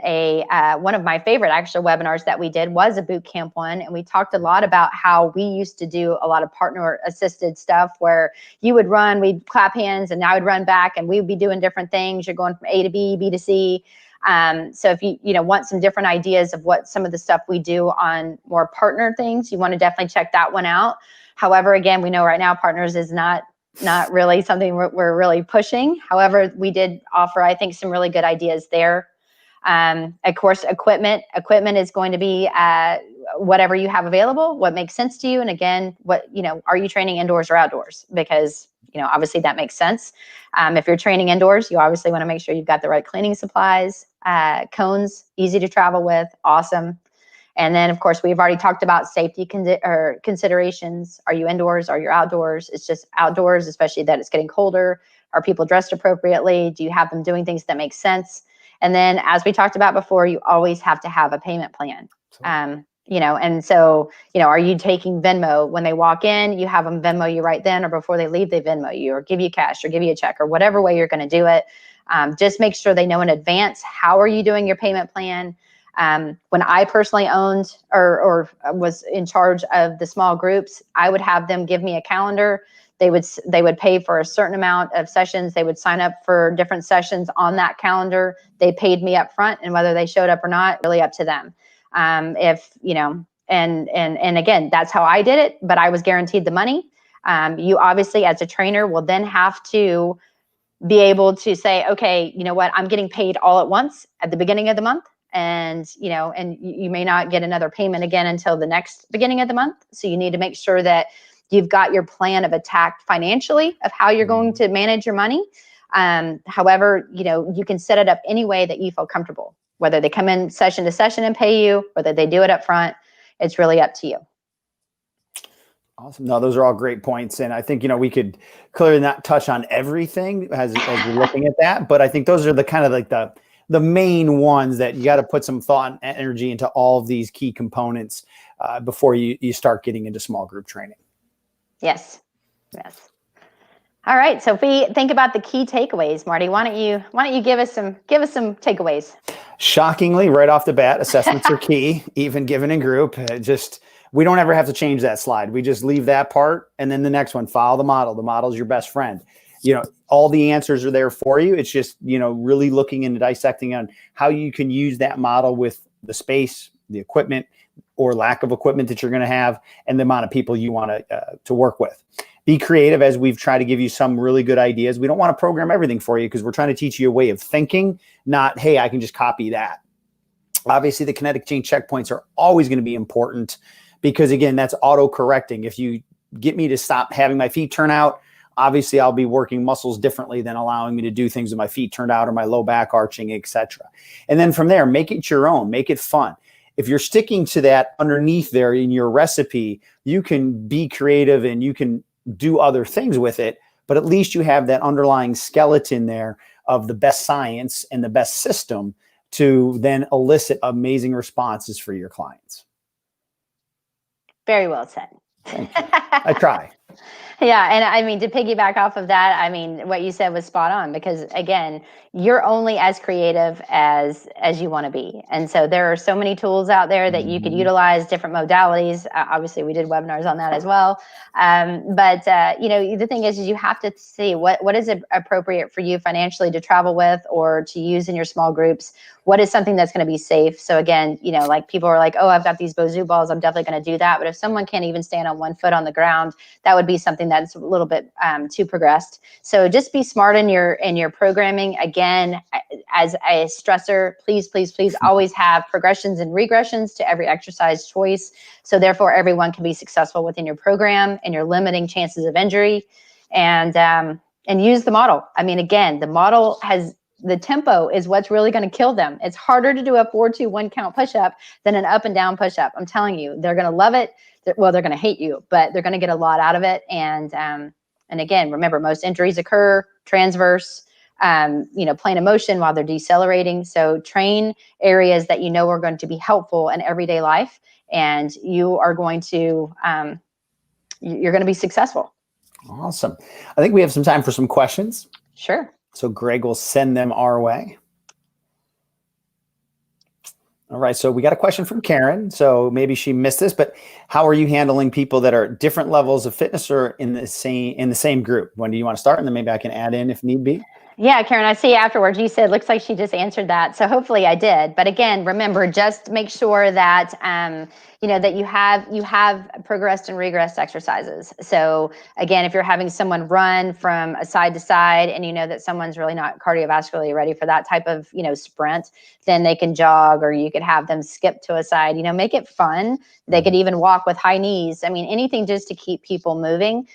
Speaker 2: one of my favorite actual webinars that we did was a boot camp one. And we talked a lot about how we used to do a lot of partner assisted stuff where you would run, we'd clap hands, and I would run back, and we would be doing different things. You're going from A to B, B to C. So if you want some different ideas of what some of the stuff we do on more partner things, you want to definitely check that one out. However, again, we know right now partners is not really something we're really pushing. However, we did offer, I think, some really good ideas there. Of course, equipment is going to be whatever you have available, what makes sense to you. And again, are you training indoors or outdoors? Because, obviously that makes sense. If you're training indoors, you obviously want to make sure you've got the right cleaning supplies, cones, easy to travel with, awesome. And then, of course, we've already talked about safety considerations. Are you indoors? Are you outdoors? It's just outdoors, especially that it's getting colder. Are people dressed appropriately? Do you have them doing things that make sense? And then, as we talked about before, you always have to have a payment plan. And so, are you taking Venmo when they walk in? You have them Venmo you right then, or before they leave, they Venmo you, or give you cash, or give you a check, or whatever way you're going to do it. Just make sure they know in advance, how are you doing your payment plan? When I personally owned or was in charge of the small groups, I would have them give me a calendar. They would pay for a certain amount of sessions. They would sign up for different sessions on that calendar. They paid me up front, and whether they showed up or not, really up to them. And again, that's how I did it, but I was guaranteed the money. You obviously, as a trainer, will then have to be able to say, okay, you know what, I'm getting paid all at once at the beginning of the month. And, you may not get another payment again until the next beginning of the month. So you need to make sure that you've got your plan of attack financially of how you're going to manage your money. However, you can set it up any way that you feel comfortable, whether they come in session to session and pay you, whether they do it up front, it's really up to you.
Speaker 1: Awesome. No, those are all great points. And I think, we could clearly not touch on everything as we're looking at that, but I think those are the kind of like the main ones that you got to put some thought and energy into all of these key components before you start getting into small group training. Yes. All right. So if we think about the key takeaways, Marty, why don't you give us some takeaways? Shockingly, right off the bat, assessments are key, even given in group. We don't ever have to change that slide. We just leave that part. And then the next one, follow the model. The model is your best friend. All the answers are there for you. It's just, really looking into dissecting on how you can use that model with the space, the equipment or lack of equipment that you're going to have, and the amount of people you want to work with. Be creative, as we've tried to give you some really good ideas. We don't want to program everything for you because we're trying to teach you a way of thinking, not, hey, I can just copy that. Obviously, the kinetic chain checkpoints are always going to be important because, again, that's auto-correcting. If you get me to stop having my feet turn out, obviously I'll be working muscles differently than allowing me to do things with my feet turned out or my low back arching, etc. And then from there, make it your own, make it fun. If you're sticking to that underneath there in your recipe, you can be creative and you can do other things with it, but at least you have that underlying skeleton there of the best science and the best system to then elicit amazing responses for your clients. Very well said. Thank you. I try.
Speaker 2: Yeah, and I mean, to piggyback off of that, I mean, what you said was spot on, because again, you're only as creative as you want to be. And so there are so many tools out there that you could
Speaker 1: Mhm.
Speaker 2: utilize, different modalities. Obviously, we did webinars on that as well. But you know, the thing is you have to see what is appropriate for you financially to travel with or to use in your small groups. What is something that's going to be safe? So again, you know, like people are like, oh, I've got these Bozu balls, I'm definitely going to do that. But if someone can't even stand on one foot on the ground, that would be something that's a little bit too progressed. So just be smart in your programming. Again, as a stressor, please, please, please always have progressions and regressions to every exercise choice. So therefore, everyone can be successful within your program, and you're limiting chances of injury. And use the model. I mean, again, the model has the tempo is what's really going to kill them. It's harder to do a 4-2-1 count push-up than an up and down push-up. I'm telling you, they're going to love it. Well, they're going to hate you, but they're going to get a lot out of it. And again, remember, most injuries occur transverse, you know, plane of motion while they're decelerating. So train areas that you know are going to be helpful in everyday life, and you are going to you're going to be successful.
Speaker 1: Awesome. I think we have some time for some questions.
Speaker 2: Sure.
Speaker 1: So Greg will send them our way. All right. So we got a question from Karen. So maybe she missed this, but how are you handling people that are different levels of fitness or in the same group? When do you want to start? And then maybe I can add in if need be.
Speaker 2: Yeah, Karen, I see afterwards you said, looks like she just answered that. So hopefully I did. But again, remember, just make sure that, you know, that you have progressed and regressed exercises. So again, if you're having someone run from a side to side and you know that someone's really not cardiovascularly ready for that type of, you know, sprint, then they can jog, or you could have them skip to a side, you know, make it fun. They could even walk with high knees. I mean, anything just to keep people moving.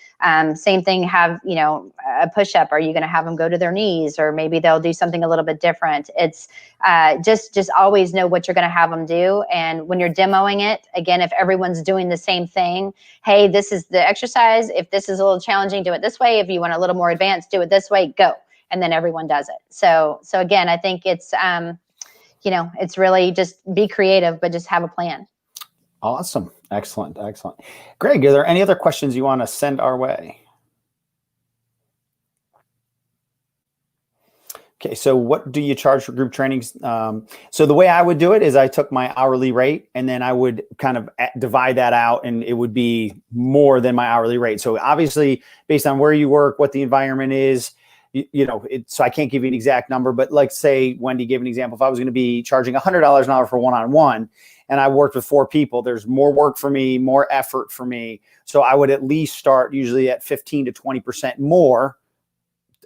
Speaker 2: Same thing, have, you know, a push-up. Are you going to have them go to their knees, or maybe they'll do something a little bit different? It's just always know what you're going to have them do. And when you're demoing it, again, if everyone's doing the same thing, hey, this is the exercise. If this is a little challenging, do it this way. If you want a little more advanced, do it this way, go. And then everyone does it. So again, I think it's, you know, it's really just be creative, but just have a plan.
Speaker 1: Awesome. Excellent. Excellent. Greg, are there any other questions you want to send our way? Okay, so what do you charge for group trainings? So the way I would do it is I took my hourly rate and then I would kind of divide that out, and it would be more than my hourly rate. So obviously, based on where you work, what the environment is, you know, so I can't give you an exact number, but like say Wendy gave an example. If I was going to be charging $100 an hour for one-on-one and I worked with 4 people, there's more work for me, more effort for me. So I would at least start usually at 15 to 20% more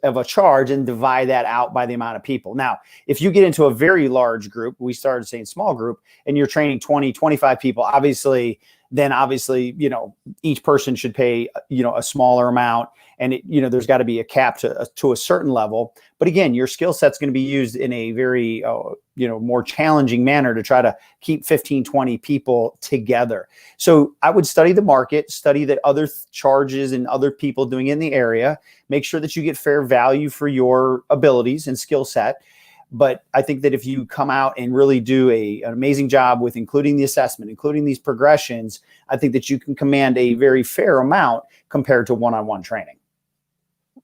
Speaker 1: of a charge and divide that out by the amount of people. Now, if you get into a very large group, we started saying small group, and you're training 20, 25 people, obviously, you know, each person should pay, you know, a smaller amount. And, you know, there's got to be a cap to a certain level. But again, your skill set's going to be used in a very, you know, more challenging manner to try to keep 15, 20 people together. So I would study the market, study the other charges and other people doing it in the area, make sure that you get fair value for your abilities and skill set. But I think that if you come out and really do an amazing job with including the assessment, including these progressions, I think that you can command a very fair amount compared to one-on-one training.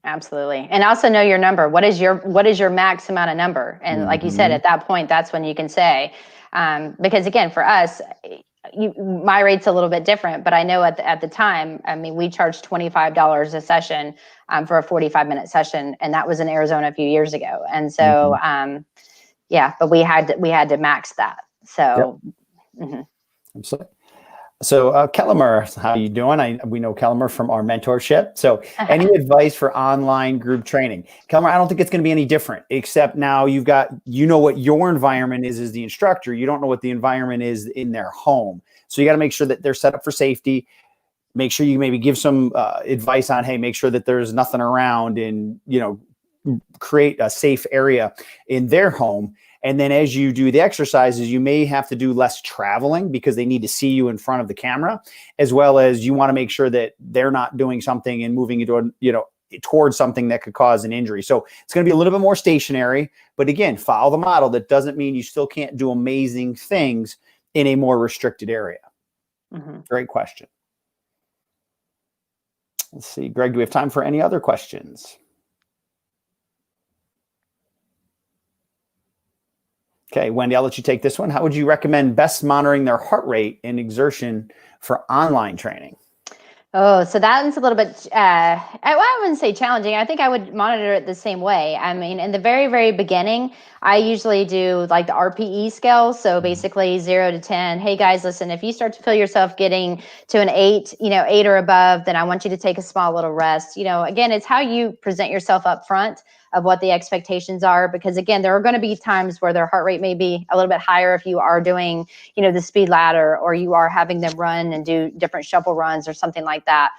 Speaker 2: Absolutely. And also know your number. What is your max amount of number? And like you said, at that point, that's when you can say, because again, for us, my rate's a little bit different, but I know at the time, I mean, we charged $25 a session for a 45-minute session, and that was in Arizona a few years ago. And so, yeah, but we had to max that. So,
Speaker 1: Absolutely. So Kellemer, how are you doing? We know Kellemer from our mentorship. So any advice for online group training? Kellemer, I don't think it's going to be any different, except now you know what your environment is as the instructor. You don't know what the environment is in their home. So you got to make sure that they're set up for safety. Make sure you maybe give some advice on, hey, make sure that there's nothing around, and, you know, create a safe area in their home. And then as you do the exercises, you may have to do less traveling because they need to see you in front of the camera, as well as you want to make sure that they're not doing something and moving into towards something that could cause an injury. So it's going to be a little bit more stationary, but again, follow the model. That doesn't mean you still can't do amazing things in a more restricted area. Great question. Let's see, Greg, do we have time for any other questions? Okay, Wendy, I'll let you take this one. How would you recommend best monitoring their heart rate and exertion for online training?
Speaker 2: Oh, so that one's a little bit, I wouldn't say challenging. I think I would monitor it the same way. I mean, in the very, very beginning, I usually do like the RPE scale. So basically 0 to 10. Hey guys, listen, if you start to feel yourself getting to an 8, 8 or above, then I want you to take a small little rest. Again, it's how you present yourself up front of what the expectations are, because again, there are going to be times where their heart rate may be a little bit higher if you are doing, the speed ladder, or you are having them run and do different shuffle runs or something like that.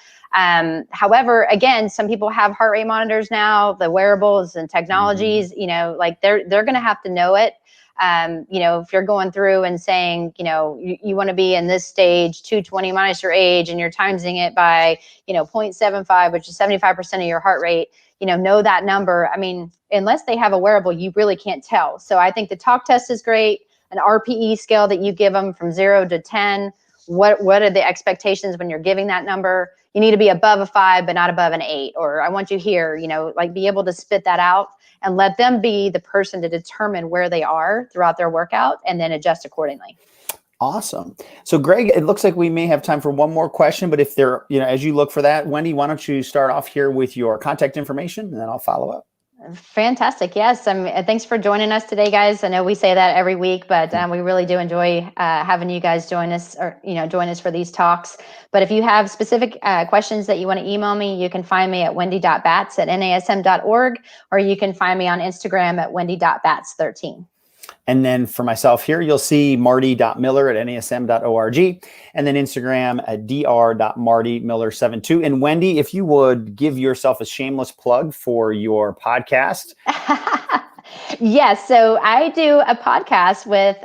Speaker 2: However, again, some people have heart rate monitors now, the wearables and technologies, like they're going to have to know it. If you're going through and saying, you want to be in this stage 220 minus your age, and you're timesing it by, 0.75, which is 75% of your heart rate, know that number. I mean, unless they have a wearable, you really can't tell. So I think the talk test is great. An RPE scale that you give them from 0 to 10. What are the expectations when you're giving that number? You need to be above a 5, but not above an 8. Or I want you here, like be able to spit that out and let them be the person to determine where they are throughout their workout and then adjust accordingly.
Speaker 1: Awesome. So Greg, it looks like we may have time for one more question, but if there, as you look for that, Wendy, why don't you start off here with your contact information and then I'll follow up.
Speaker 2: Fantastic. Yes. Thanks for joining us today, guys. I know we say that every week, but we really do enjoy having you guys join us, or join us for these talks. But if you have specific questions that you want to email me, you can find me at wendy.bats@nasm.org, or you can find me on Instagram at wendy.bats13.
Speaker 1: And then for myself here, you'll see marty.miller@nasm.org, and then Instagram at dr.martymiller72. And Wendy, if you would give yourself a shameless plug for your podcast.
Speaker 2: Yes. So I do a podcast with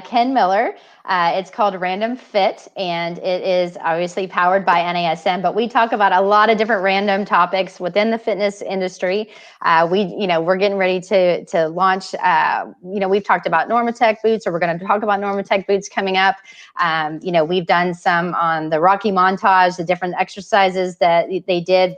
Speaker 2: Ken Miller. It's called Random Fit, and it is obviously powered by NASM, but we talk about a lot of different random topics within the fitness industry. We're getting ready to launch, we've talked about Normatec boots, or we're going to talk about Normatec boots coming up. We've done some on the Rocky montage, the different exercises that they did,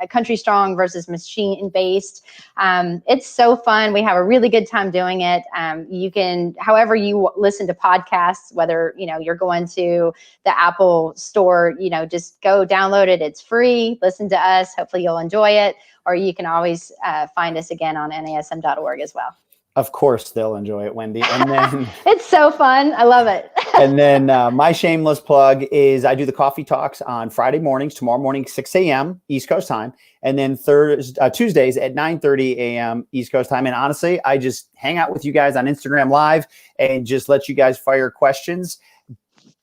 Speaker 2: a country strong versus machine based. It's so fun. We have a really good time doing it. You can, however you listen to podcasts, whether, you're going to the Apple store, just go download it. It's free. Listen to us. Hopefully you'll enjoy it. Or you can always find us again on nasm.org as well.
Speaker 1: Of course, they'll enjoy it, Wendy. And then
Speaker 2: it's so fun. I love it.
Speaker 1: And then my shameless plug is I do the coffee talks on Friday mornings, tomorrow morning, 6 a.m. East Coast time. And then Tuesdays at 9:30 a.m. East Coast time. And honestly, I just hang out with you guys on Instagram Live and just let you guys fire questions,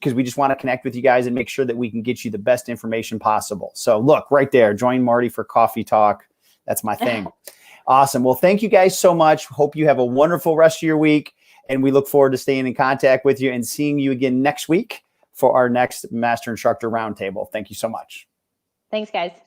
Speaker 1: because we just want to connect with you guys and make sure that we can get you the best information possible. So look, right there, join Marty for coffee talk. That's my thing. Awesome. Well, thank you guys so much. Hope you have a wonderful rest of your week. And we look forward to staying in contact with you and seeing you again next week for our next Master Instructor Roundtable. Thank you so much.
Speaker 2: Thanks, guys.